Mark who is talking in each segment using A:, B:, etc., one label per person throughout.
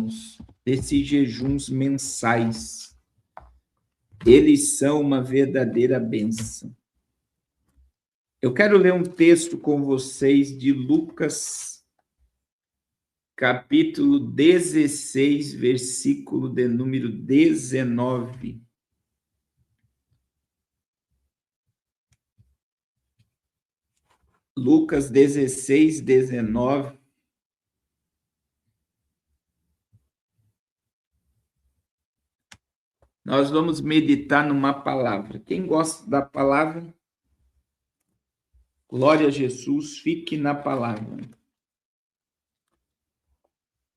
A: irmãos, desses jejuns mensais. Eles são uma verdadeira bênção. Eu quero ler um texto com vocês de Lucas, capítulo 16, versículo de número 19. Lucas 16, 19. Nós vamos meditar numa palavra. Quem gosta da palavra, glória a Jesus, fique na palavra.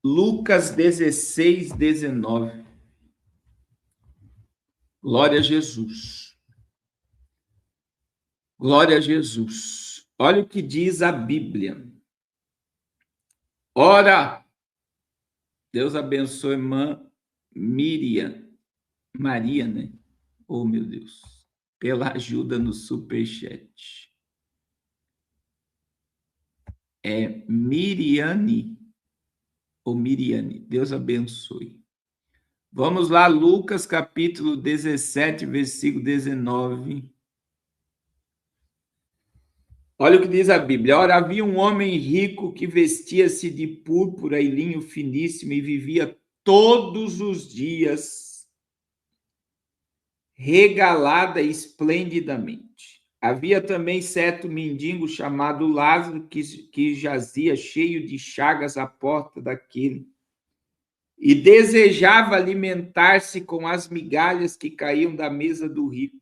A: Lucas 16, 19. Glória a Jesus. Glória a Jesus. Olha o que diz a Bíblia. Ora, Deus abençoe a irmã Miriam. Maria, né? Oh, meu Deus. Pela ajuda no superchat. É Miriane ou Miriane. Deus abençoe. Vamos lá, Lucas capítulo 17, versículo 19. Olha o que diz a Bíblia. Ora, havia um homem rico que vestia-se de púrpura e linho finíssimo e vivia todos os dias regalada esplendidamente. Havia também certo mendigo chamado Lázaro que jazia cheio de chagas à porta daquele e desejava alimentar-se com as migalhas que caíam da mesa do rico.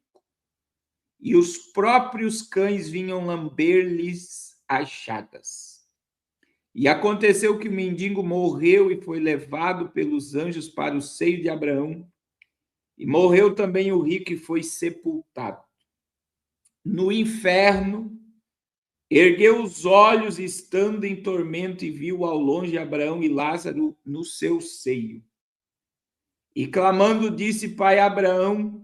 A: E os próprios cães vinham lamber-lhes as chagas. E aconteceu que o mendigo morreu e foi levado pelos anjos para o seio de Abraão. E morreu também o rico e foi sepultado. No inferno, ergueu os olhos, estando em tormento, e viu ao longe Abraão e Lázaro no seu seio. E clamando, disse: Pai Abraão,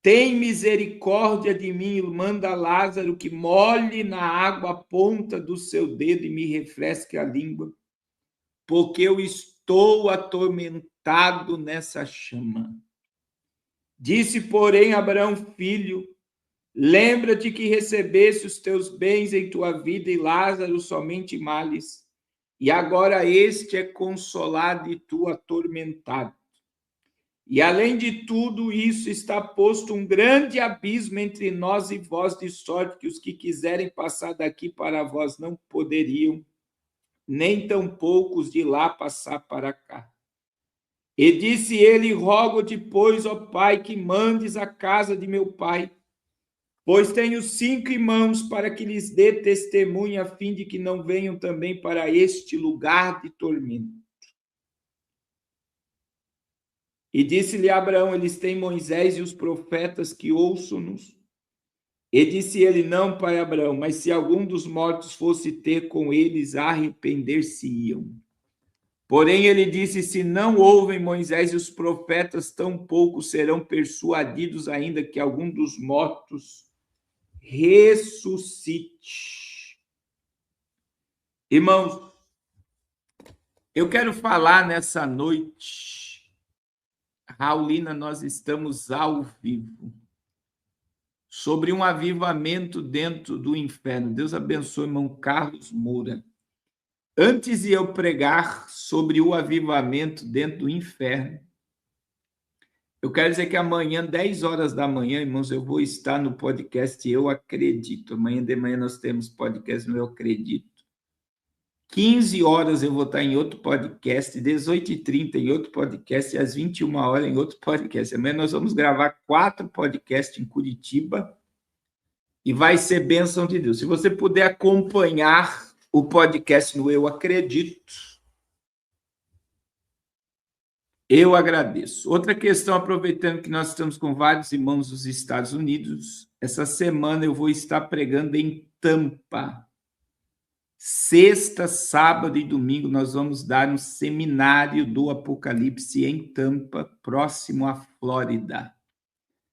A: tem misericórdia de mim e manda Lázaro que molhe na água a ponta do seu dedo e me refresque a língua, porque eu estou atormentado nessa chama. Disse, porém, Abraão, filho, lembra-te que recebeste os teus bens em tua vida e Lázaro somente males, e agora este é consolado e tu atormentado. E além de tudo isso está posto um grande abismo entre nós e vós, de sorte que os que quiserem passar daqui para vós não poderiam, nem tampouco os de lá passar para cá. E disse ele, rogo-te, pois, ó Pai, que mandes a casa de meu pai, pois tenho 5 irmãos, para que lhes dê testemunho, a fim de que não venham também para este lugar de tormento. E disse-lhe Abraão, eles têm Moisés e os profetas, que ouçam-nos. E disse ele, não, pai Abraão, mas se algum dos mortos fosse ter com eles, arrepender-se-iam. Porém, ele disse, se não ouvem Moisés e os profetas, tampouco serão persuadidos, ainda que algum dos mortos ressuscite. Irmãos, eu quero falar nessa noite, Raulina, nós estamos ao vivo, sobre um avivamento dentro do inferno. Deus abençoe, irmão Carlos Moura. Antes de eu pregar sobre o avivamento dentro do inferno, eu quero dizer que amanhã, 10 horas da manhã, irmãos, eu vou estar no podcast Eu Acredito. Amanhã de manhã nós temos podcast no Eu Acredito. 15 horas eu vou estar em outro podcast, 18h30 em outro podcast e às 21 horas em outro podcast. Amanhã nós vamos gravar 4 podcasts em Curitiba e vai ser bênção de Deus. Se você puder acompanhar o podcast no Eu Acredito, eu agradeço. Outra questão, aproveitando que nós estamos com vários irmãos dos Estados Unidos, essa semana eu vou estar pregando em Tampa. Sexta, sábado e domingo nós vamos dar um seminário do Apocalipse em Tampa, próximo à Flórida.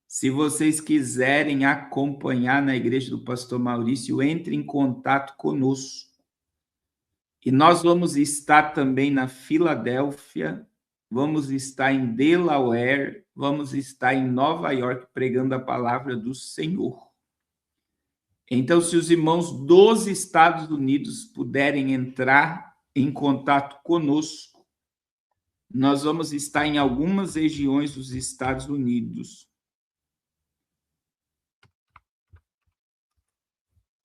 A: Se vocês quiserem acompanhar na igreja do pastor Maurício, entre em contato conosco. E nós vamos estar também na Filadélfia, vamos estar em Delaware, vamos estar em Nova York pregando a palavra do Senhor. Então, se os irmãos dos Estados Unidos puderem entrar em contato conosco, nós vamos estar em algumas regiões dos Estados Unidos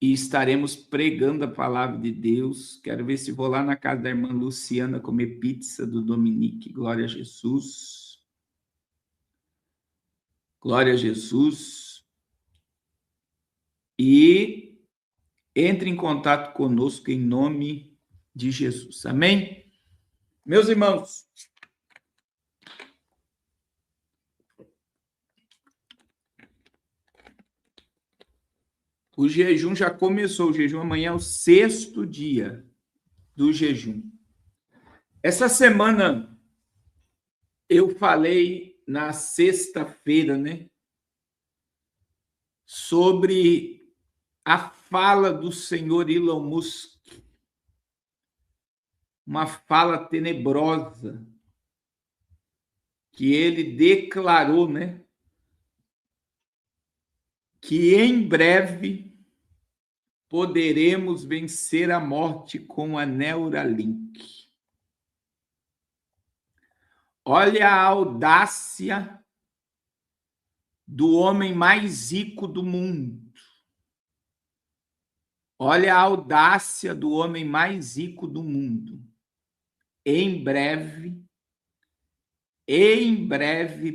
A: e estaremos pregando a palavra de Deus. Quero ver se vou lá na casa da irmã Luciana comer pizza do Dominique. Glória a Jesus. Glória a Jesus. E entre em contato conosco em nome de Jesus. Amém? Meus irmãos, o jejum já começou. O jejum amanhã é o 6º dia do jejum. Essa semana eu falei na sexta-feira, né, sobre a fala do senhor Elon Musk, uma fala tenebrosa que ele declarou, né, que em breve poderemos vencer a morte com a Neuralink. Olha a audácia do homem mais rico do mundo. Olha a audácia do homem mais rico do mundo. Em breve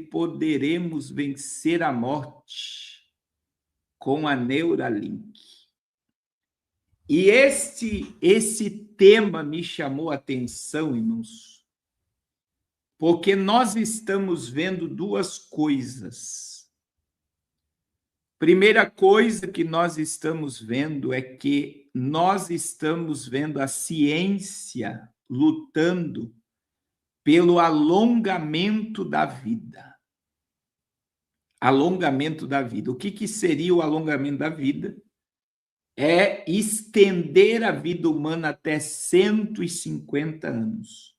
A: poderemos vencer a morte com a Neuralink. E esse tema me chamou a atenção, irmãos, porque nós estamos vendo duas coisas. Primeira coisa que nós estamos vendo é que nós estamos vendo a ciência lutando pelo alongamento da vida. Alongamento da vida. O que seria o alongamento da vida? É estender a vida humana até 150 anos.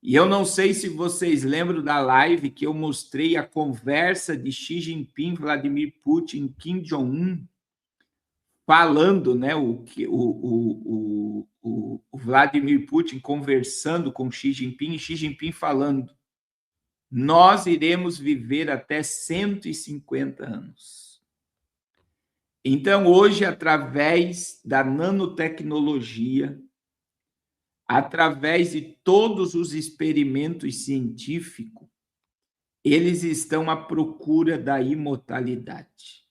A: E eu não sei se vocês lembram da live que eu mostrei a conversa de Xi Jinping, Vladimir Putin, Kim Jong-un, falando, né, o Vladimir Putin conversando com Xi Jinping, e Xi Jinping falando: nós iremos viver até 150 anos. Então, hoje, através da nanotecnologia, através de todos os experimentos científicos, eles estão à procura da imortalidade.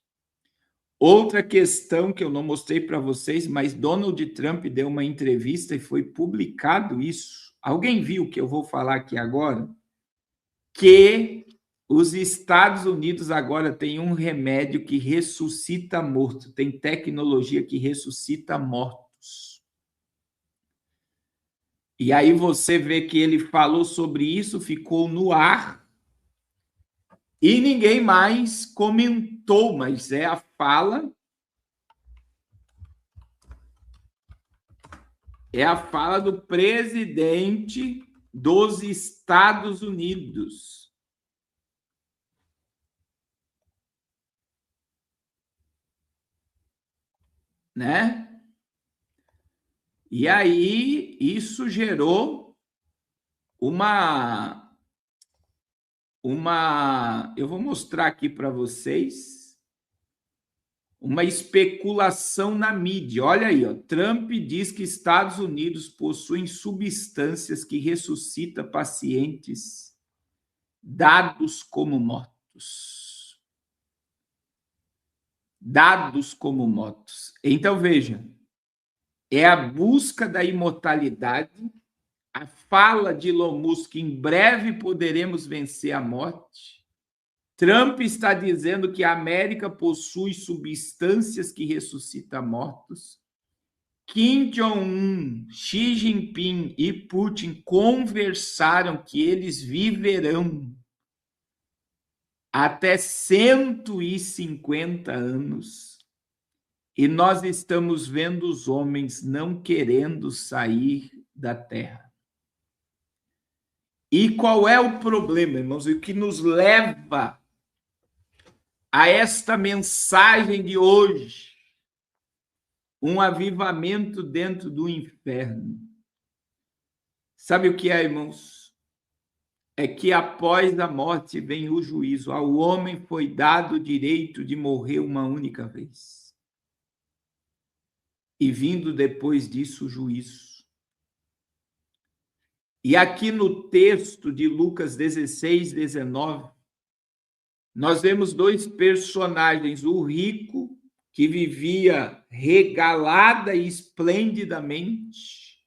A: Outra questão que eu não mostrei para vocês, mas Donald Trump deu uma entrevista e foi publicado isso. Alguém viu o que eu vou falar aqui agora? Que os Estados Unidos agora têm um remédio que ressuscita morto, tem tecnologia que ressuscita mortos. E aí você vê que ele falou sobre isso, ficou no ar, e ninguém mais comentou, mas é a fala do presidente dos Estados Unidos. Né? E aí isso gerou eu vou mostrar aqui para vocês uma especulação na mídia. Olha aí, ó, Trump diz que Estados Unidos possuem substâncias que ressuscitam pacientes dados como mortos. Dados como mortos. Então, veja, é a busca da imortalidade, a fala de Elon Musk, em breve poderemos vencer a morte. Trump está dizendo que a América possui substâncias que ressuscitam mortos. Kim Jong-un, Xi Jinping e Putin conversaram que eles viverão até 150 anos. E nós estamos vendo os homens não querendo sair da terra. E qual é o problema, irmãos? O que nos leva a esta mensagem de hoje? Um avivamento dentro do inferno. Sabe o que é, irmãos? É que após a morte vem o juízo. Ao homem foi dado o direito de morrer uma única vez. E vindo depois disso o juízo. E aqui no texto de Lucas 16, 19, nós vemos dois personagens, o rico, que vivia regalada e esplendidamente,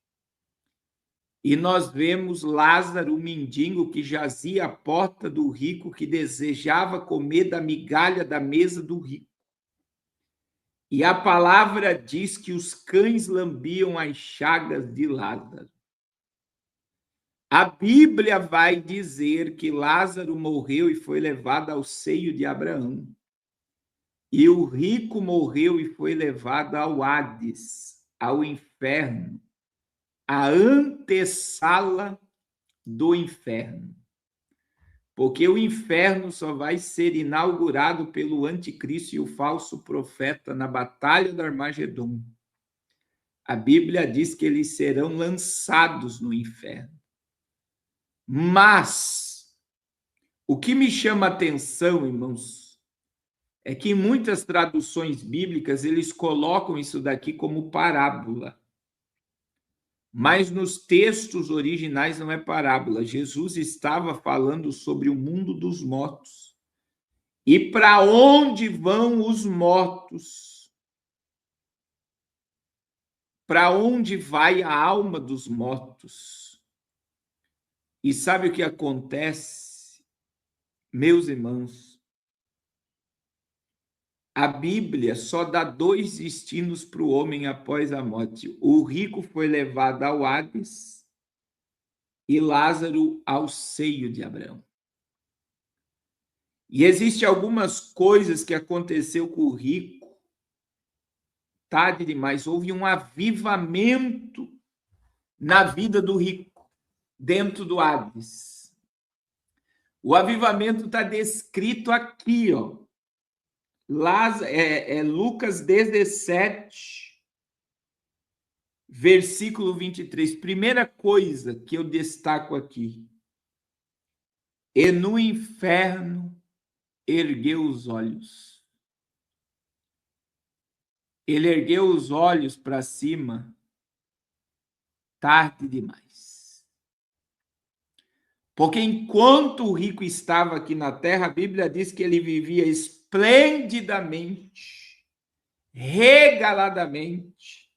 A: e nós vemos Lázaro, o mendigo, que jazia à porta do rico, que desejava comer da migalha da mesa do rico. E a palavra diz que os cães lambiam as chagas de Lázaro. A Bíblia vai dizer que Lázaro morreu e foi levado ao seio de Abraão. E o rico morreu e foi levado ao Hades, ao inferno, a antessala do inferno. Porque o inferno só vai ser inaugurado pelo anticristo e o falso profeta na batalha do Armagedon. A Bíblia diz que eles serão lançados no inferno. Mas o que me chama a atenção, irmãos, é que em muitas traduções bíblicas eles colocam isso daqui como parábola. Mas nos textos originais não é parábola. Jesus estava falando sobre o mundo dos mortos. E para onde vão os mortos? Para onde vai a alma dos mortos? E sabe o que acontece, meus irmãos? A Bíblia só dá dois destinos para o homem após a morte. O rico foi levado ao Hades e Lázaro ao seio de Abraão. E existem algumas coisas que aconteceu com o rico, tarde demais. Houve um avivamento na vida do rico, dentro do Hades. O avivamento está descrito aqui, ó. Lucas 17, versículo 23. Primeira coisa que eu destaco aqui. E no inferno ergueu os olhos. Ele ergueu os olhos para cima, tarde demais. Porque enquanto o rico estava aqui na terra, a Bíblia diz que ele vivia esplendidamente, regaladamente.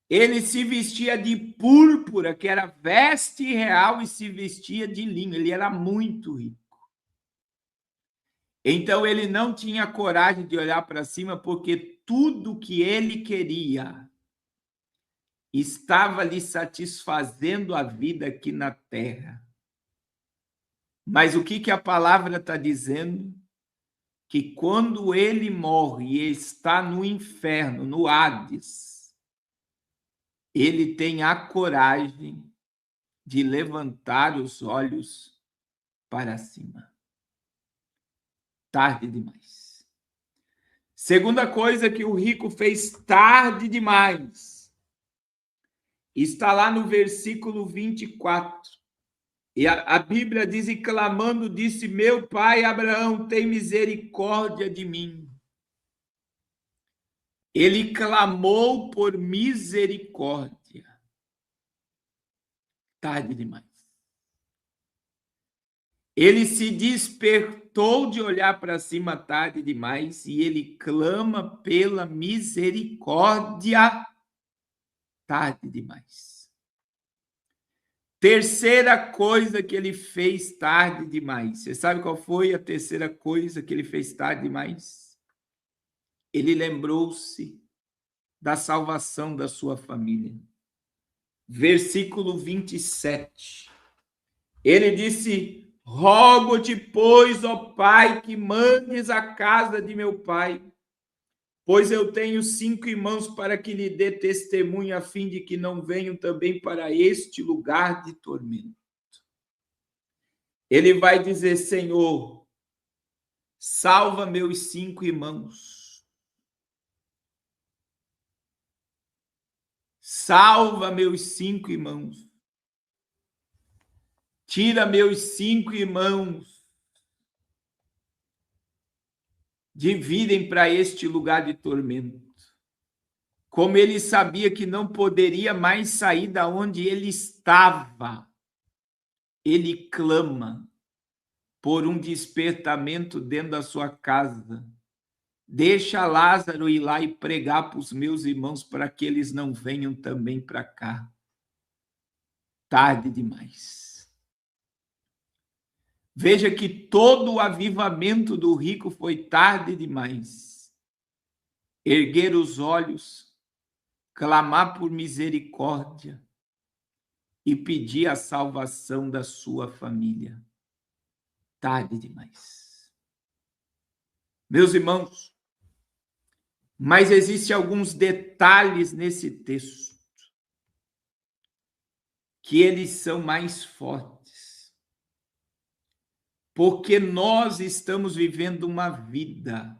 A: Ele se vestia de púrpura, que era veste real, e se vestia de linho. Ele era muito rico. Então ele não tinha coragem de olhar para cima, porque tudo que ele queria estava lhe satisfazendo a vida aqui na terra. Mas o que a palavra está dizendo? Que quando ele morre e está no inferno, no Hades, ele tem a coragem de levantar os olhos para cima. Tarde demais. Segunda coisa que o rico fez tarde demais, está lá no versículo 24. E a Bíblia diz, e clamando, disse, meu pai Abraão, tem misericórdia de mim. Ele clamou por misericórdia. Tarde demais. Ele se despertou de olhar para cima tarde demais e ele clama pela misericórdia tarde demais. Terceira coisa que ele fez tarde demais. Você sabe qual foi a terceira coisa que ele fez tarde demais? Ele lembrou-se da salvação da sua família. Versículo 27. Ele disse, rogo-te, pois, ó Pai, que mandes a casa de meu pai Pois eu tenho 5 irmãos para que lhe dê testemunho, a fim de que não venham também para este lugar de tormento. Ele vai dizer: Senhor, salva meus 5 irmãos. Salva meus 5 irmãos. Tira meus 5 irmãos de virem para este lugar de tormento. Como ele sabia que não poderia mais sair da onde ele estava, ele clama por um despertamento dentro da sua casa. Deixa Lázaro ir lá e pregar para os meus irmãos para que eles não venham também para cá. Tarde demais. Veja que todo o avivamento do rico foi tarde demais. Erguer os olhos, clamar por misericórdia e pedir a salvação da sua família. Tarde demais. Meus irmãos, mas existem alguns detalhes nesse texto que eles são mais fortes. Porque nós estamos vivendo uma vida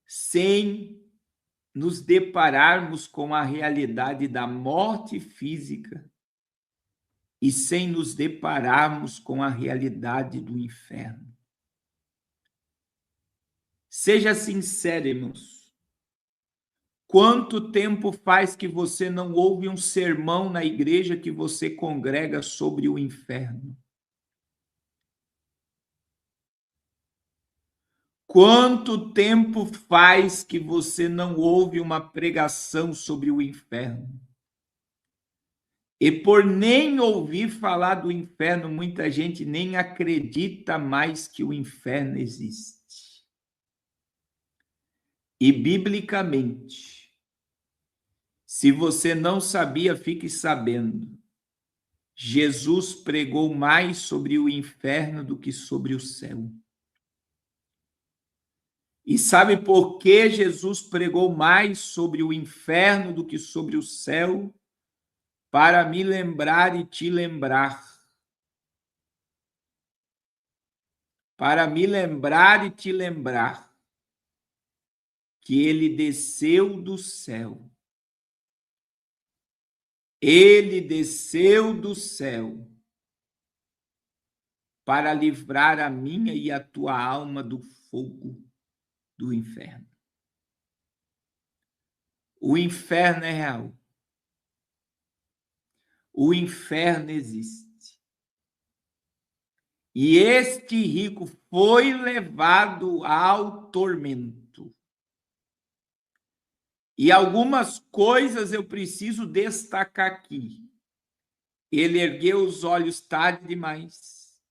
A: sem nos depararmos com a realidade da morte física e sem nos depararmos com a realidade do inferno. Seja sincero, irmãos. Quanto tempo faz que você não ouve um sermão na igreja que você congrega sobre o inferno? Quanto tempo faz que você não ouve uma pregação sobre o inferno? E por nem ouvir falar do inferno, muita gente nem acredita mais que o inferno existe. E biblicamente, se você não sabia, fique sabendo. Jesus pregou mais sobre o inferno do que sobre o céu. E sabe por que Jesus pregou mais sobre o inferno do que sobre o céu? Para me lembrar e te lembrar. Para me lembrar e te lembrar que ele desceu do céu. Ele desceu do céu para livrar a minha e a tua alma do fogo do inferno. O inferno é real. O inferno existe. E este rico foi levado ao tormento. E algumas coisas eu preciso destacar aqui. Ele ergueu os olhos tarde demais.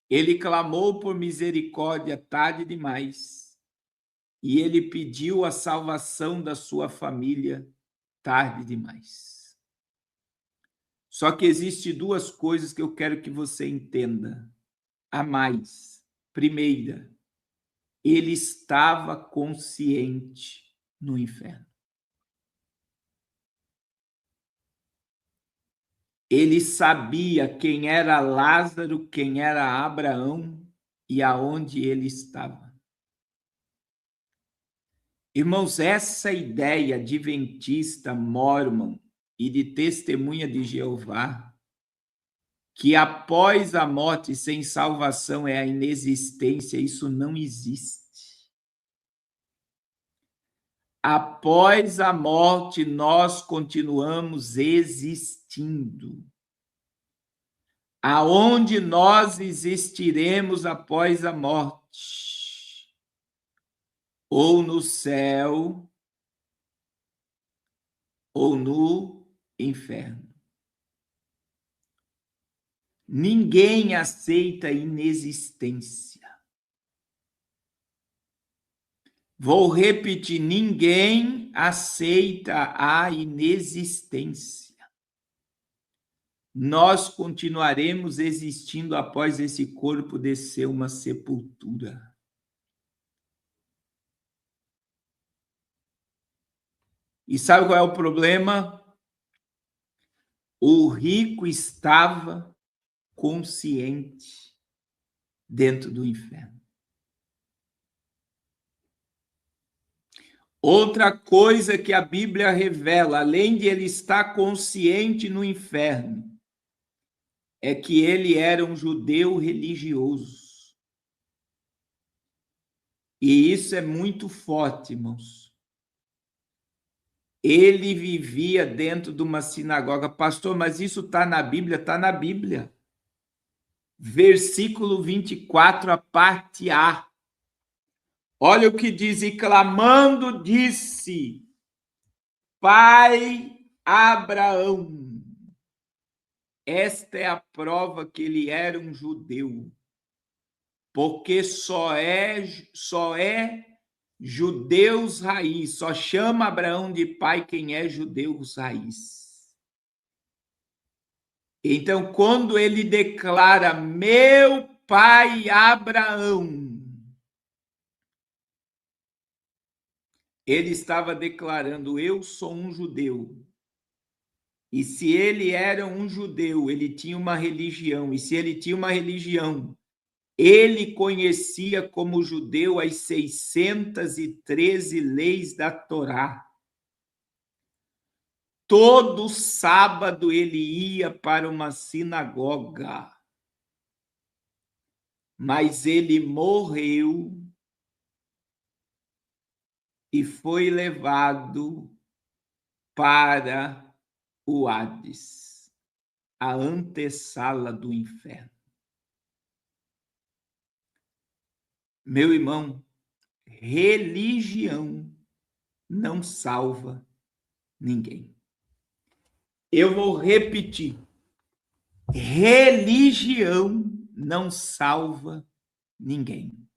A: Ele clamou por misericórdia tarde demais. E ele pediu a salvação da sua família tarde demais. Só que existem 2 coisas que eu quero que você entenda a mais. Primeira, ele estava consciente no inferno. Ele sabia quem era Lázaro, quem era Abraão e aonde ele estava. Irmãos, essa ideia adventista, mórmon e de testemunha de Jeová, que após a morte sem salvação é a inexistência, isso não existe. Após a morte, nós continuamos existindo. Aonde nós existiremos após a morte? Ou no céu, ou no inferno. Ninguém aceita a inexistência. Vou repetir, ninguém aceita a inexistência. nós continuaremos existindo após esse corpo descer uma sepultura. E sabe qual é o problema? O rico estava consciente dentro do inferno. Outra coisa que a Bíblia revela, além de ele estar consciente no inferno, é que ele era um judeu religioso. E isso é muito forte, irmãos. Ele vivia dentro de uma sinagoga. Pastor, mas isso está na Bíblia? Está na Bíblia. Versículo 24, a parte A. Olha o que diz: e clamando disse, Pai Abraão. Esta é a prova que ele era um judeu, porque só é judeus raiz, só chama Abraão de pai quem é judeus raiz. Então, quando ele declara meu pai Abraão, ele estava declarando: eu sou um judeu. E se ele era um judeu, ele tinha uma religião. E se ele tinha uma religião, ele conhecia como judeu as 613 leis da Torá. Todo sábado ele ia para uma sinagoga. Mas ele morreu e foi levado para o Hades, a antessala do inferno. Meu irmão, religião não salva ninguém. Eu vou repetir. Religião não salva ninguém.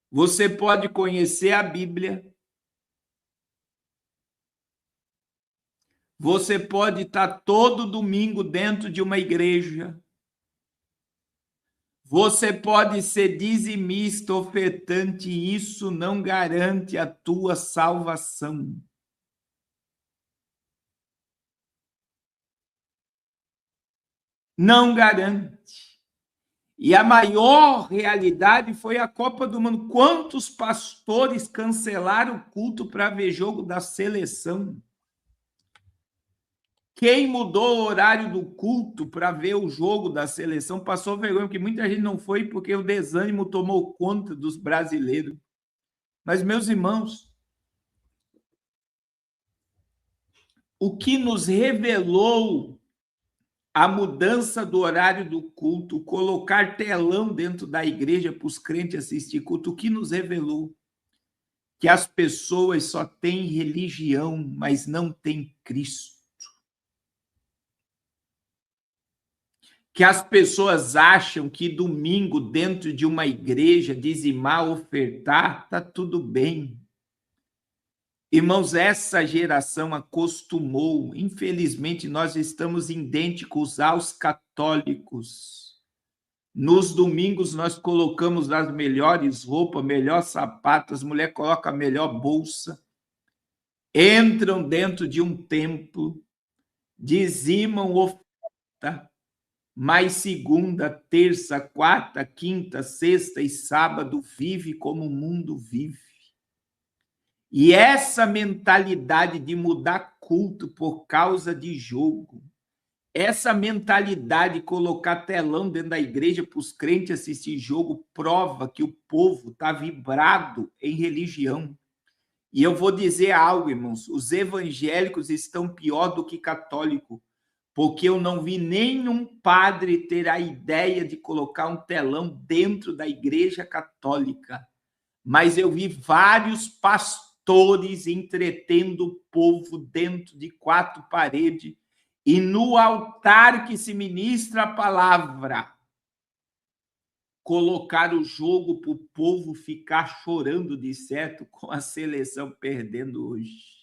A: Você pode conhecer a Bíblia, você pode estar todo domingo dentro de uma igreja, você pode ser dizimista, ofertante, e isso não garante a tua salvação. Não garante. E a maior realidade foi a Copa do Mundo. Quantos pastores cancelaram o culto para ver jogo da seleção? Quem mudou o horário do culto para ver o jogo da seleção passou vergonha, porque muita gente não foi porque o desânimo tomou conta dos brasileiros. Mas, meus irmãos, o que nos revelou a mudança do horário do culto, colocar telão dentro da igreja para os crentes assistir culto, o que nos revelou? Que as pessoas só têm religião, mas não têm Cristo. Que as pessoas acham que domingo, dentro de uma igreja, dizimar, ofertar, está tudo bem. Irmãos, essa geração acostumou, infelizmente, nós estamos idênticos aos católicos. Nos domingos, nós colocamos as melhores roupas, melhor sapato, as mulheres colocam a melhor bolsa, entram dentro de um templo, dizimam, oferta, mas segunda, terça, quarta, quinta, sexta e sábado vive como o mundo vive. E essa mentalidade de mudar culto por causa de jogo, essa mentalidade de colocar telão dentro da igreja para os crentes assistir jogo, prova que o povo está vibrado em religião. E eu vou dizer algo, irmãos, os evangélicos estão pior do que católico, porque eu não vi nenhum padre ter a ideia de colocar um telão dentro da igreja católica, mas eu vi vários pastores entretendo o povo dentro de quatro paredes e no altar que se ministra a palavra, colocar o jogo para o povo ficar chorando de certo com a seleção perdendo hoje.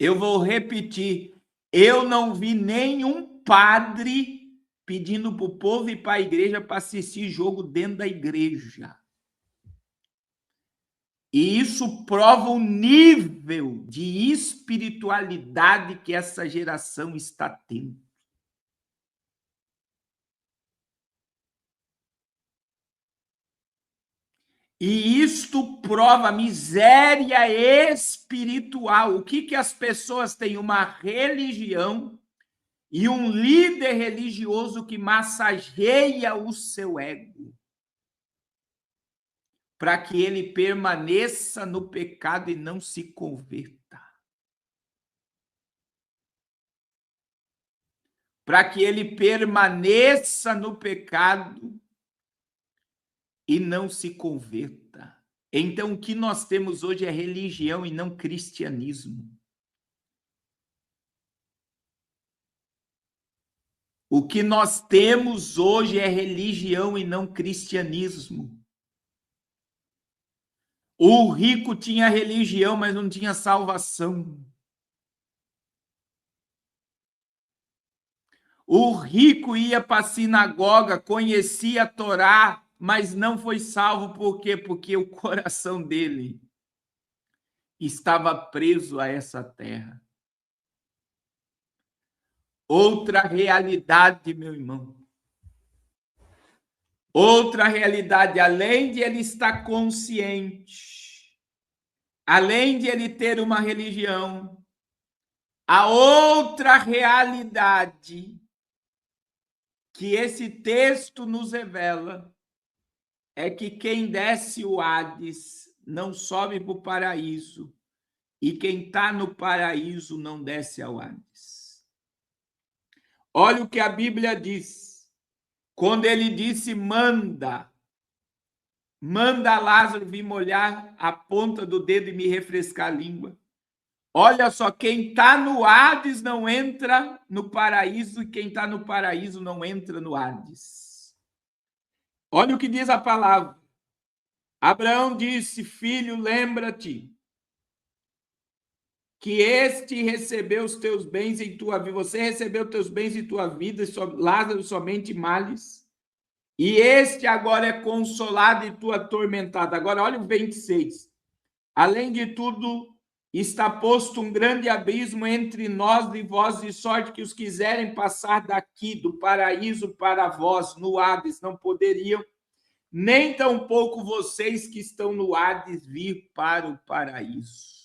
A: Eu vou repetir. Eu não vi nenhum padre pedindo para o povo ir para a igreja para assistir jogo dentro da igreja. E isso prova o nível de espiritualidade que essa geração está tendo. E isto prova miséria espiritual. O que as pessoas têm? Uma religião e um líder religioso que massageia o seu ego para que ele permaneça no pecado e não se converta. Para que ele permaneça no pecado e não se converta. Então, o que nós temos hoje é religião e não cristianismo. O que nós temos hoje é religião e não cristianismo. O rico tinha religião, mas não tinha salvação. O rico ia para a sinagoga, conhecia a Torá, mas não foi salvo. Por quê? Porque o coração dele estava preso a essa terra. Outra realidade, meu irmão. Outra realidade, além de ele estar consciente, além de ele ter uma religião, a outra realidade que esse texto nos revela é que quem desce o Hades não sobe para o paraíso, e quem está no paraíso não desce ao Hades. Olha o que a Bíblia diz. Quando ele disse, manda Lázaro vir molhar a ponta do dedo e me refrescar a língua. Olha só, quem está no Hades não entra no paraíso, e quem está no paraíso não entra no Hades. Olha o que diz a palavra. Abraão disse, filho, lembra-te que este recebeu os teus bens em tua vida. Você recebeu teus bens em tua vida, Lázaro somente males. E este agora é consolado e tu atormentado. Agora, olha o 26. Além de tudo, está posto um grande abismo entre nós e vós, de sorte que os quiserem passar daqui, do paraíso para vós, no Hades, não poderiam, nem tampouco vocês que estão no Hades vir para o paraíso.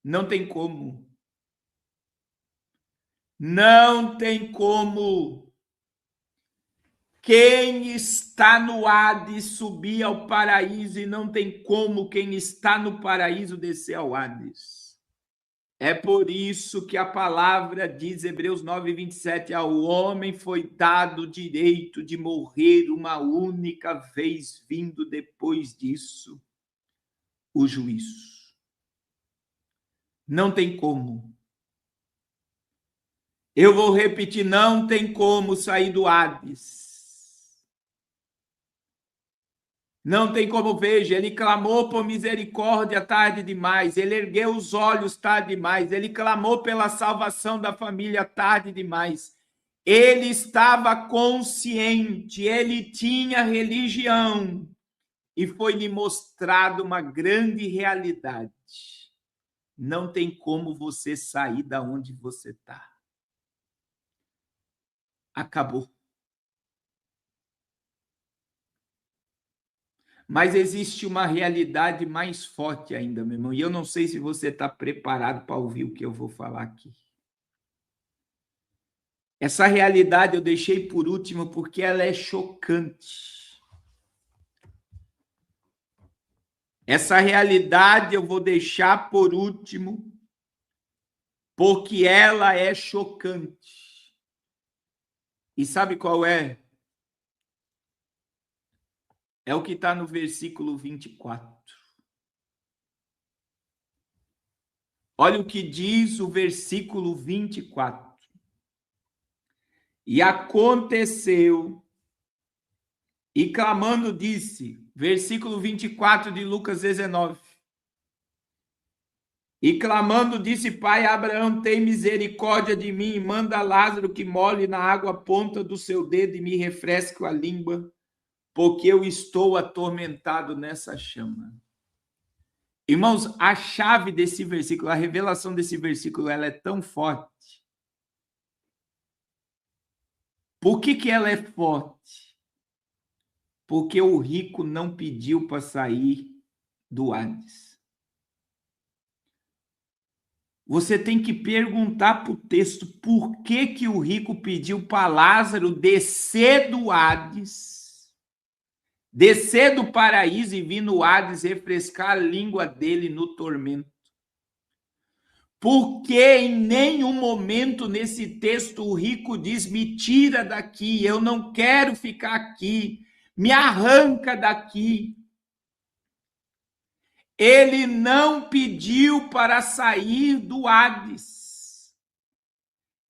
A: Não tem como. Não tem como. Quem está no Hades subir ao paraíso, e não tem como quem está no paraíso descer ao Hades. É por isso que a palavra diz, Hebreus 9:27, ao homem foi dado o direito de morrer uma única vez, vindo depois disso o juízo. Não tem como. Eu vou repetir, não tem como sair do Hades. Não tem como, veja, ele clamou por misericórdia tarde demais, ele ergueu os olhos tarde demais, ele clamou pela salvação da família tarde demais. Ele estava consciente, ele tinha religião, e foi-lhe mostrado uma grande realidade. Não tem como você sair da onde você está. Acabou. Mas existe uma realidade mais forte ainda, meu irmão, e eu não sei se você está preparado para ouvir o que eu vou falar aqui. Essa realidade eu deixei por último porque ela é chocante. Essa realidade eu vou deixar por último porque ela é chocante. E sabe qual é? É o que está no versículo 24. Olha o que diz o versículo 24. E aconteceu, e clamando disse, versículo 24 de Lucas 19. E clamando, disse: Pai Abraão, tem misericórdia de mim e manda Lázaro que molhe na água a ponta do seu dedo e me refresque a língua, porque eu estou atormentado nessa chama. Irmãos, a chave desse versículo, a revelação desse versículo, ela é tão forte. Por que ela é forte? Porque o rico não pediu para sair do Hades. Você tem que perguntar para o texto por que o rico pediu para Lázaro descer do Hades, descer do paraíso e vir no Hades refrescar a língua dele no tormento. Porque em nenhum momento nesse texto o rico diz: me tira daqui, eu não quero ficar aqui, me arranca daqui. Ele não pediu para sair do Hades.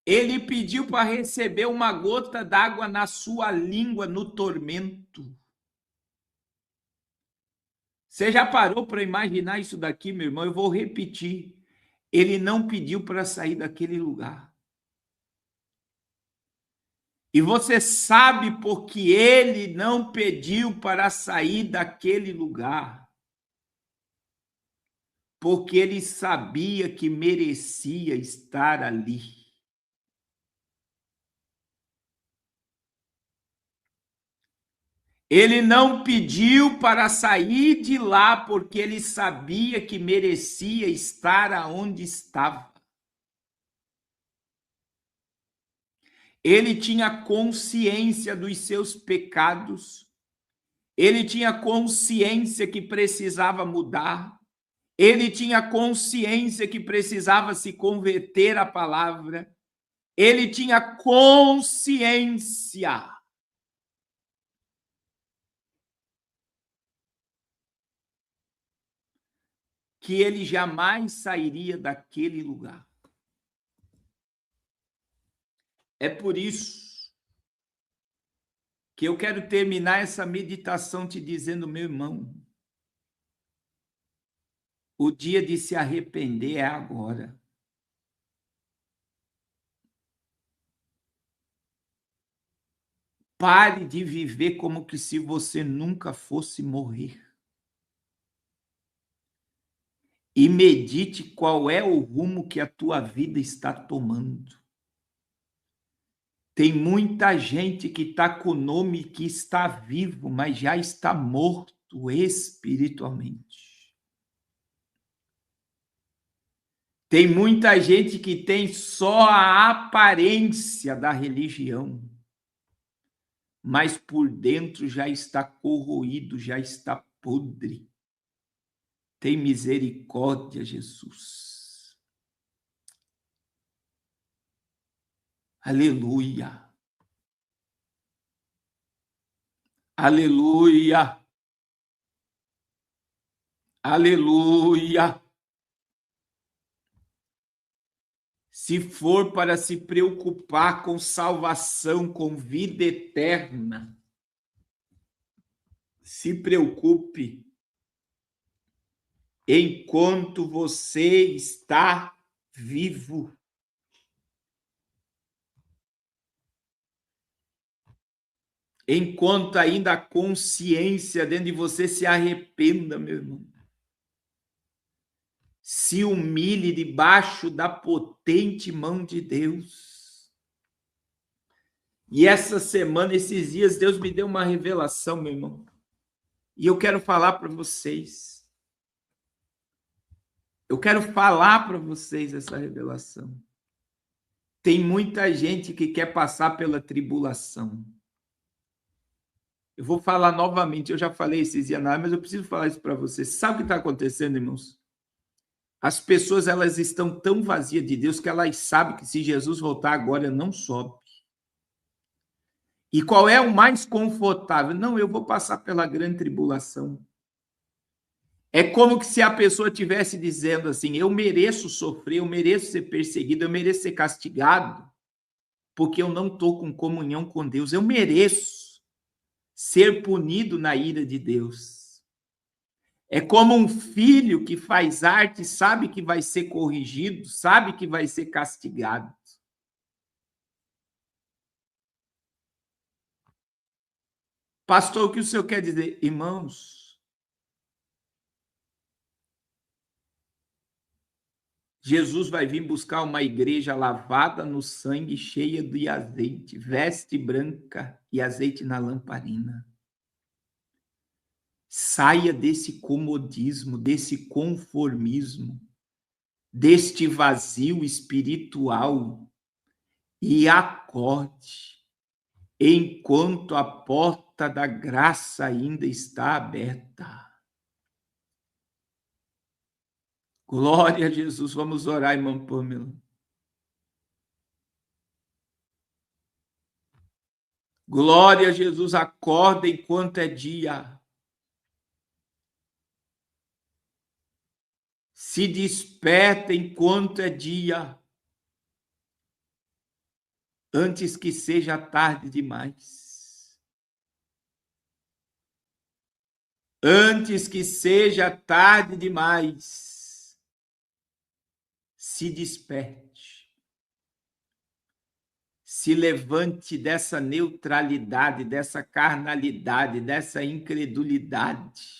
A: Ele pediu para receber uma gota d'água na sua língua no tormento. Você já parou para imaginar isso daqui, meu irmão? Eu vou repetir. Ele não pediu para sair daquele lugar. E você sabe por que ele não pediu para sair daquele lugar? Porque ele sabia que merecia estar ali. Ele não pediu para sair de lá porque ele sabia que merecia estar aonde estava. Ele tinha consciência dos seus pecados. Ele tinha consciência que precisava mudar. Ele tinha consciência que precisava se converter à palavra. Ele tinha consciência que ele jamais sairia daquele lugar. É por isso que eu quero terminar essa meditação te dizendo, meu irmão, o dia de se arrepender é agora. Pare de viver como que se você nunca fosse morrer. E medite qual é o rumo que a tua vida está tomando. Tem muita gente que está com o nome que está vivo, mas já está morto espiritualmente. Tem muita gente que tem só a aparência da religião, mas por dentro já está corroído, já está podre. Tem misericórdia, Jesus. Aleluia. Aleluia. Aleluia. Se for para se preocupar com salvação, com vida eterna, se preocupe enquanto você está vivo. Enquanto ainda a consciência dentro de você, se arrependa, meu irmão. Se humilhe debaixo da potente mão de Deus. E essa semana, esses dias, Deus me deu uma revelação, meu irmão. E eu quero falar para vocês. Eu quero falar para vocês essa revelação. Tem muita gente que quer passar pela tribulação. Eu vou falar novamente, eu já falei esses dias, mas eu preciso falar isso para vocês. Sabe o que está acontecendo, irmãos? As pessoas, elas estão tão vazias de Deus que elas sabem que se Jesus voltar agora, não sobe. E qual é o mais confortável? Não, eu vou passar pela grande tribulação. É como se a pessoa estivesse dizendo assim, eu mereço sofrer, eu mereço ser perseguido, eu mereço ser castigado, porque eu não estou com comunhão com Deus. Eu mereço ser punido na ira de Deus. É como um filho que faz arte, sabe que vai ser corrigido, sabe que vai ser castigado. Pastor, o que o senhor quer dizer? Irmãos, Jesus vai vir buscar uma igreja lavada no sangue, cheia de azeite, veste branca e azeite na lamparina. Saia desse comodismo, desse conformismo, deste vazio espiritual e acorde enquanto a porta da graça ainda está aberta. Glória a Jesus. Vamos orar, irmã Pâmela. Glória a Jesus. Acorda enquanto é dia. Se desperta enquanto é dia, antes que seja tarde demais. Antes que seja tarde demais, se desperte. Se levante dessa neutralidade, dessa carnalidade, dessa incredulidade.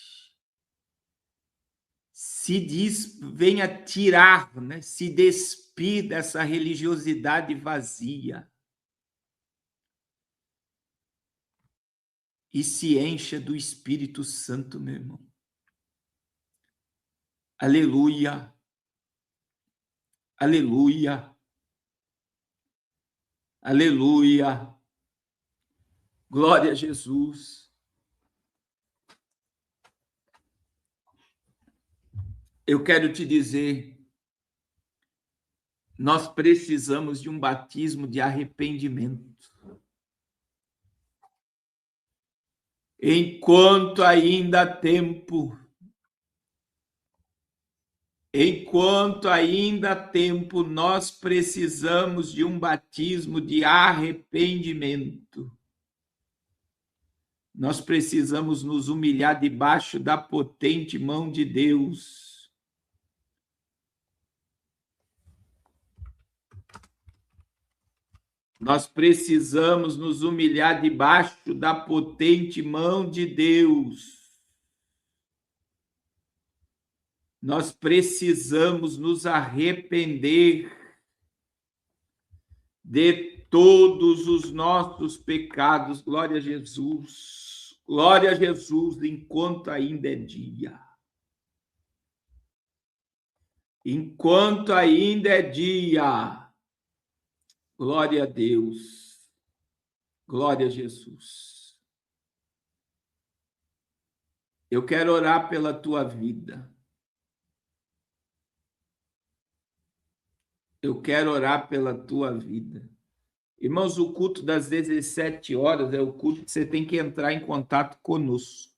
A: Venha tirar, né? Se despir dessa religiosidade vazia e se encha do Espírito Santo, meu irmão. Aleluia, aleluia, aleluia, glória a Jesus. Eu quero te dizer, nós precisamos de um batismo de arrependimento. Enquanto ainda há tempo, nós precisamos de um batismo de arrependimento. Nós precisamos nos humilhar debaixo da potente mão de Deus. Nós precisamos nos humilhar debaixo da potente mão de Deus. Nós precisamos nos arrepender de todos os nossos pecados. Glória a Jesus. Glória a Jesus, enquanto ainda é dia. Enquanto ainda é dia. Glória a Deus. Glória a Jesus. Eu quero orar pela tua vida. Eu quero orar pela tua vida. Irmãos, o culto das 17 horas é o culto que você tem que entrar em contato conosco.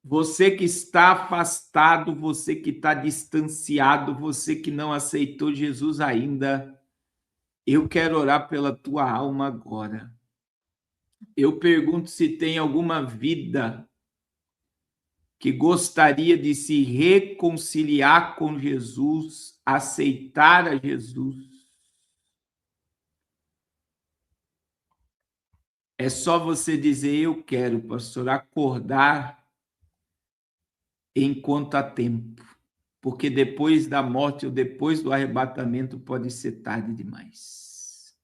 A: Você que está afastado, você que está distanciado, você que não aceitou Jesus ainda, eu quero orar pela tua alma agora. Eu pergunto se tem alguma vida que gostaria de se reconciliar com Jesus, aceitar a Jesus. É só você dizer, eu quero, pastor, acordar enquanto há tempo, porque depois da morte ou depois do arrebatamento pode ser tarde demais.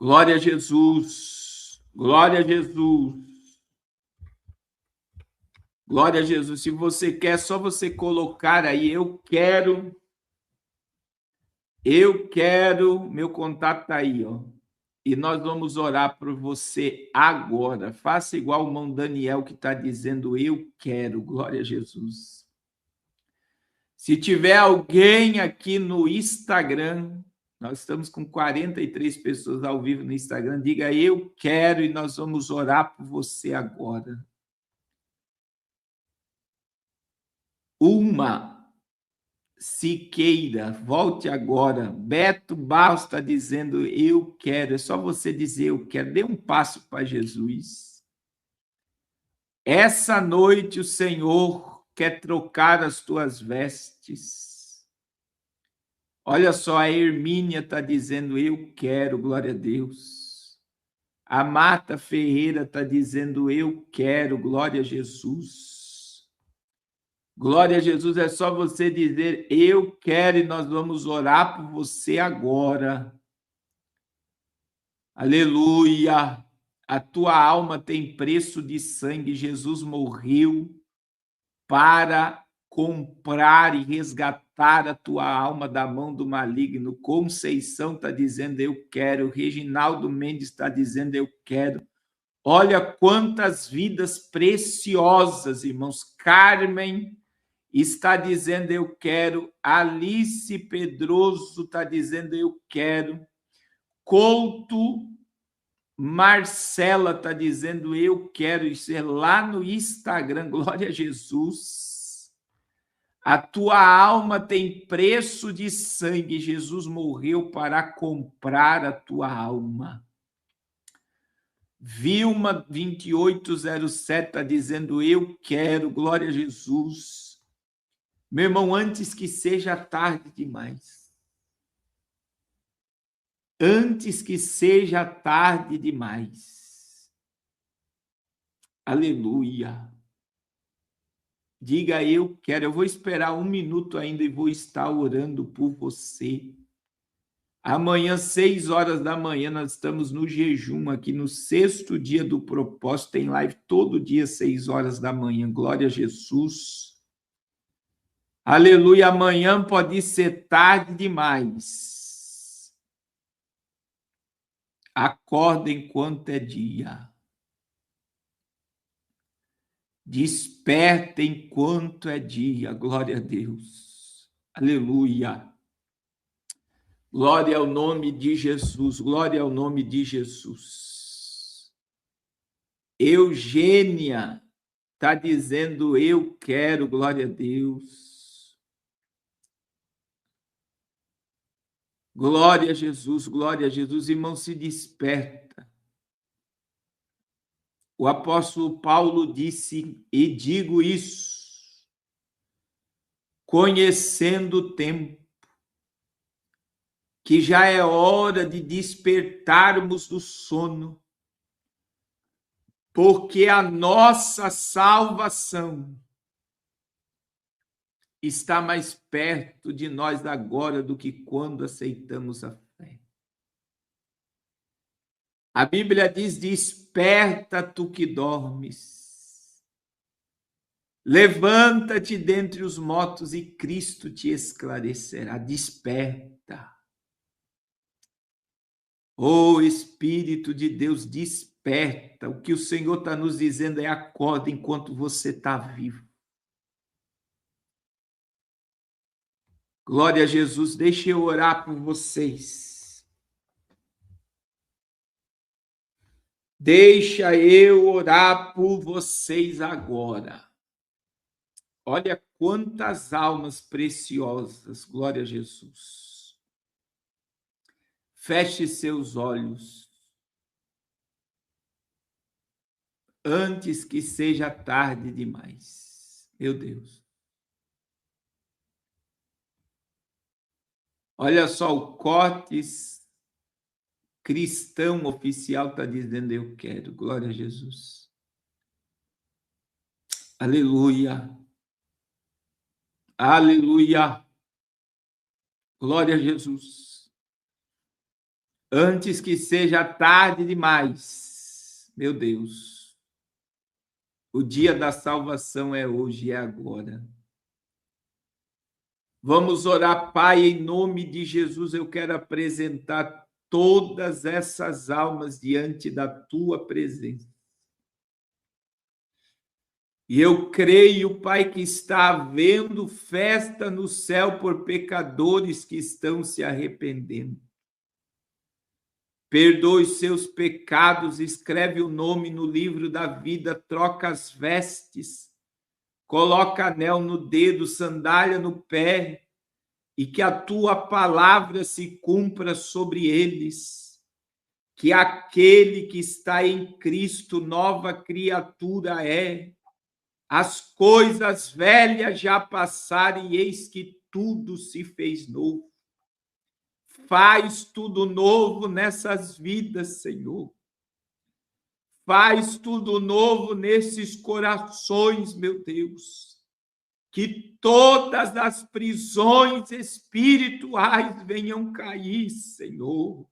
A: Glória a Jesus, glória a Jesus, glória a Jesus. Se você quer, só você colocar aí, eu quero, meu contato está aí, ó. E nós vamos orar por você agora. Faça igual o irmão Daniel que está dizendo, eu quero. Glória a Jesus. Se tiver alguém aqui no Instagram, nós estamos com 43 pessoas ao vivo no Instagram, diga eu quero e nós vamos orar por você agora. Uma Siqueira, volte agora. Beto Barros está dizendo, eu quero. É só você dizer, eu quero. Dê um passo para Jesus. Essa noite o Senhor quer trocar as tuas vestes. Olha só, a Hermínia está dizendo, eu quero, glória a Deus. A Marta Ferreira está dizendo, eu quero, glória a Jesus. Glória a Jesus, é só você dizer, eu quero, e nós vamos orar por você agora. Aleluia! A tua alma tem preço de sangue, Jesus morreu para comprar e resgatar a tua alma da mão do maligno. Conceição está dizendo, eu quero. Reginaldo Mendes está dizendo, eu quero. Olha quantas vidas preciosas, irmãos. Carmen está dizendo, eu quero. Alice Pedroso está dizendo, eu quero. Couto Marcela está dizendo, eu quero. Isso é lá no Instagram, glória a Jesus. A tua alma tem preço de sangue, Jesus morreu para comprar a tua alma. Vilma 2807 está dizendo, eu quero, glória a Jesus. Meu irmão, antes que seja tarde demais. Antes que seja tarde demais. Aleluia. Diga, eu quero. Eu vou esperar 1 minuto ainda e vou estar orando por você. Amanhã, 6 horas da manhã, nós estamos no jejum aqui no 6º dia do propósito. Tem live todo dia, 6 horas da manhã. Glória a Jesus. Aleluia. Amanhã pode ser tarde demais. Acorda enquanto é dia. Desperta enquanto é dia. Glória a Deus. Aleluia. Glória ao nome de Jesus. Glória ao nome de Jesus. Eugênia está dizendo, eu quero. Glória a Deus. Glória a Jesus. Glória a Jesus. Irmão, se desperta. O apóstolo Paulo disse, e digo isso, conhecendo o tempo, que já é hora de despertarmos do sono, porque a nossa salvação está mais perto de nós agora do que quando aceitamos a fé. A Bíblia diz, desperta tu que dormes, levanta-te dentre os mortos e Cristo te esclarecerá. Desperta. Oh, Espírito de Deus, desperta. O que o Senhor está nos dizendo é acorda enquanto você está vivo. Glória a Jesus. Deixa eu orar por vocês. Deixa eu orar por vocês agora. Olha quantas almas preciosas. Glória a Jesus. Feche seus olhos. Antes que seja tarde demais. Meu Deus. Olha só, o Cortes Cristão Oficial está dizendo, eu quero. Glória a Jesus. Aleluia. Aleluia. Glória a Jesus. Antes que seja tarde demais. Meu Deus. O dia da salvação é hoje, é agora. Vamos orar, Pai, em nome de Jesus. Eu quero apresentar todas essas almas diante da tua presença. E eu creio, Pai, que está havendo festa no céu por pecadores que estão se arrependendo. Perdoe seus pecados, escreve o nome no livro da vida, troca as vestes, coloca anel no dedo, sandália no pé, e que a tua palavra se cumpra sobre eles, que aquele que está em Cristo, nova criatura é, As coisas velhas já passaram e eis que tudo se fez novo. Faz tudo novo nessas vidas, Senhor. Faz tudo novo nesses corações, meu Deus. Que todas as prisões espirituais venham cair, Senhor.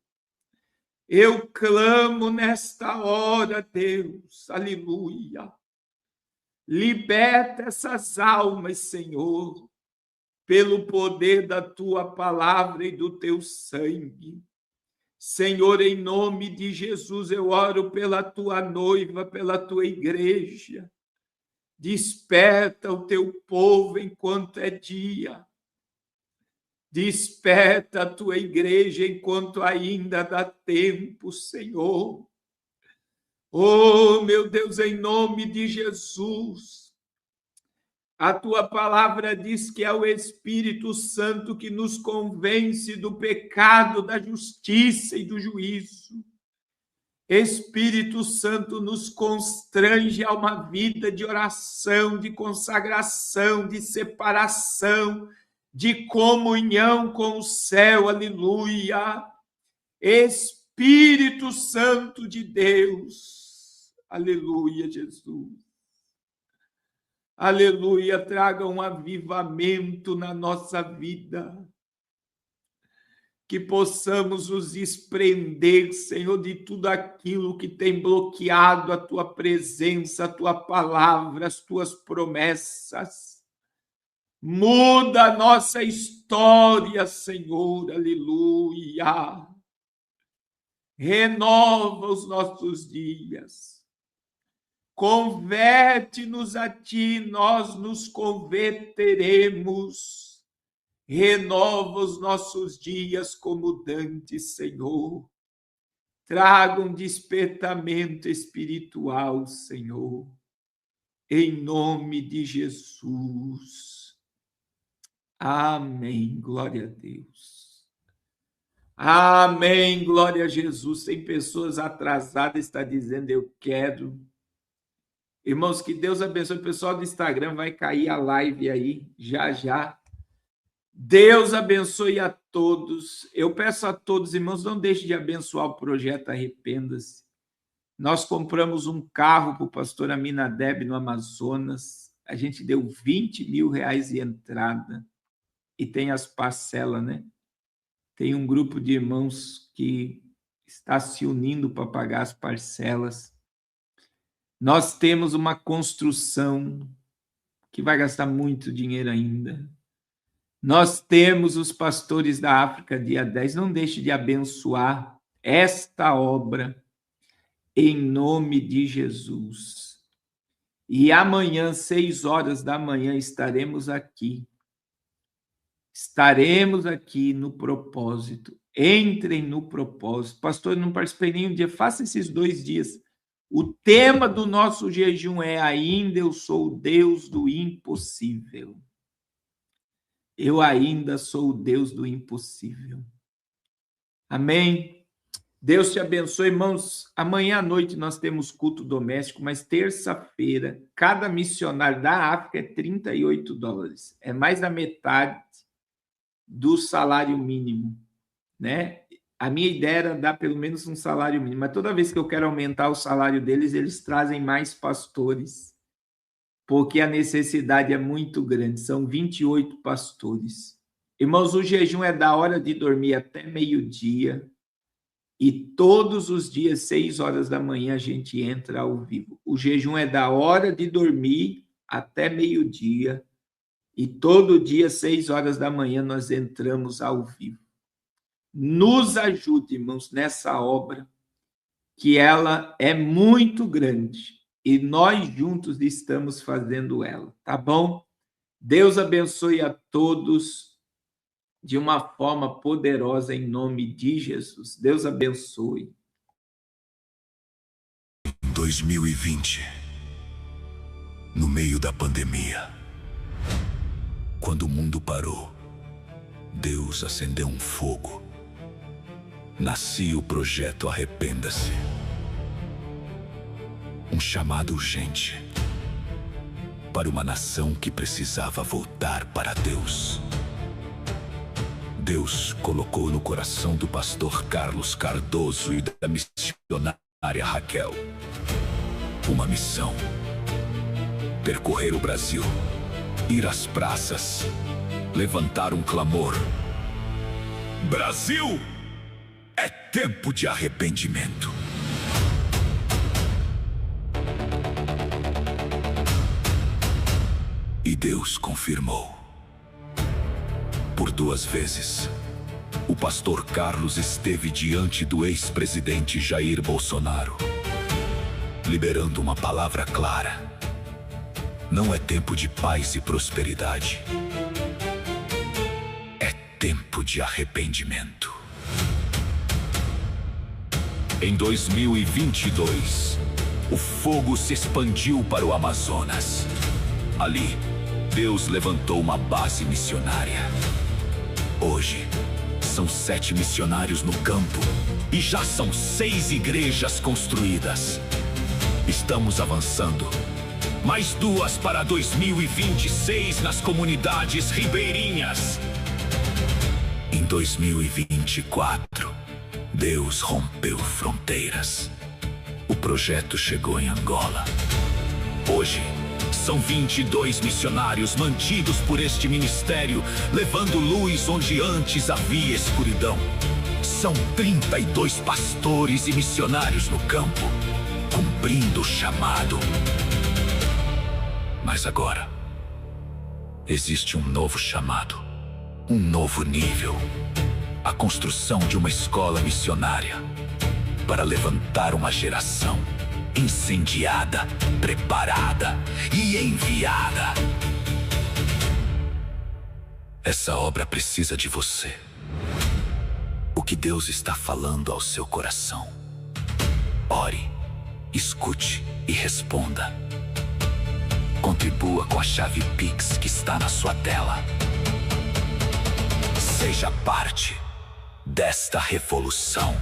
A: Eu clamo nesta hora, Deus, aleluia. Liberta essas almas, Senhor, pelo poder da tua palavra e do teu sangue. Senhor, em nome de Jesus, eu oro pela tua noiva, pela tua igreja. Desperta o teu povo enquanto é dia. Desperta a tua igreja enquanto ainda dá tempo, Senhor. Oh, meu Deus, em nome de Jesus. A tua palavra diz que é o Espírito Santo que nos convence do pecado, da justiça e do juízo. Espírito Santo nos constrange a uma vida de oração, de consagração, de separação, de comunhão com o céu, aleluia. Espírito Santo de Deus, aleluia, Jesus. Aleluia, traga um avivamento na nossa vida. Que possamos nos desprender, Senhor, de tudo aquilo que tem bloqueado a tua presença, a tua palavra, as tuas promessas. Muda a nossa história, Senhor, aleluia. Renova os nossos dias. Converte-nos a ti, nós nos converteremos. Renova os nossos dias como dantes, Senhor. Traga um despertamento espiritual, Senhor. Em nome de Jesus. Amém. Glória a Deus. Amém. Glória a Jesus. Tem pessoas atrasadas, está dizendo eu quero. Irmãos, que Deus abençoe. O pessoal do Instagram vai cair a live aí, já, já. Deus abençoe a todos. Eu peço a todos, irmãos, não deixe de abençoar o projeto Arrependa-se. Nós compramos um carro para o pastor Aminadeb no Amazonas. A gente deu R$20 mil de entrada. E tem as parcelas, né? Tem um grupo de irmãos que está se unindo para pagar as parcelas. Nós temos uma construção que vai gastar muito dinheiro ainda. Nós temos os pastores da África, dia 10. Não deixe de abençoar esta obra, em nome de Jesus. E amanhã, 6 horas da manhã, estaremos aqui. Estaremos aqui no propósito. Entrem no propósito. Pastor, eu não participei nenhum dia. Faça esses 2 dias. O tema do nosso jejum é ainda eu sou o Deus do impossível. Eu ainda sou o Deus do impossível. Amém? Deus te abençoe, irmãos. Amanhã à noite nós temos culto doméstico, mas terça-feira, cada missionário da África é $38. É mais da metade do salário mínimo, né? A minha ideia era dar pelo menos um salário mínimo, mas toda vez que eu quero aumentar o salário deles, eles trazem mais pastores. Porque a necessidade é muito grande, são 28 pastores. Irmãos, o jejum é da hora de dormir até meio-dia, e todos os dias, 6 horas da manhã, a gente entra ao vivo. O jejum é da hora de dormir até meio-dia, e todo dia, 6 horas da manhã, nós entramos ao vivo. Nos ajude, irmãos, nessa obra, que ela é muito grande. E nós juntos estamos fazendo ela, tá bom? Deus abençoe a todos de uma forma poderosa em nome de Jesus. Deus abençoe.
B: 2020, no meio da pandemia, quando o mundo parou, Deus acendeu um fogo. Nascia o projeto Arrependa-se. Um chamado urgente para uma nação que precisava voltar para Deus. Deus colocou no coração do pastor Carlos Cardoso e da missionária Raquel uma missão: percorrer o Brasil, ir às praças, levantar um clamor: Brasil, é tempo de arrependimento. E Deus confirmou. Por 2 vezes, o pastor Carlos esteve diante do ex-presidente Jair Bolsonaro, liberando uma palavra clara: não é tempo de paz e prosperidade. É tempo de arrependimento. Em 2022, o fogo se expandiu para o Amazonas. Ali, Deus levantou uma base missionária. Hoje, são 7 missionários no campo e já são 6 igrejas construídas. Estamos avançando. Mais 2 para 2026 nas comunidades ribeirinhas. Em 2024, Deus rompeu fronteiras. O projeto chegou em Angola. Hoje, são 22 missionários mantidos por este ministério, levando luz onde antes havia escuridão. São 32 pastores e missionários no campo, cumprindo o chamado. Mas agora, existe um novo chamado, um novo nível: a construção de uma escola missionária para levantar uma geração incendiada, preparada e enviada. Essa obra precisa de você. O que Deus está falando ao seu coração? Ore, escute e responda. Contribua com a chave Pix que está na sua tela. Seja parte desta revolução.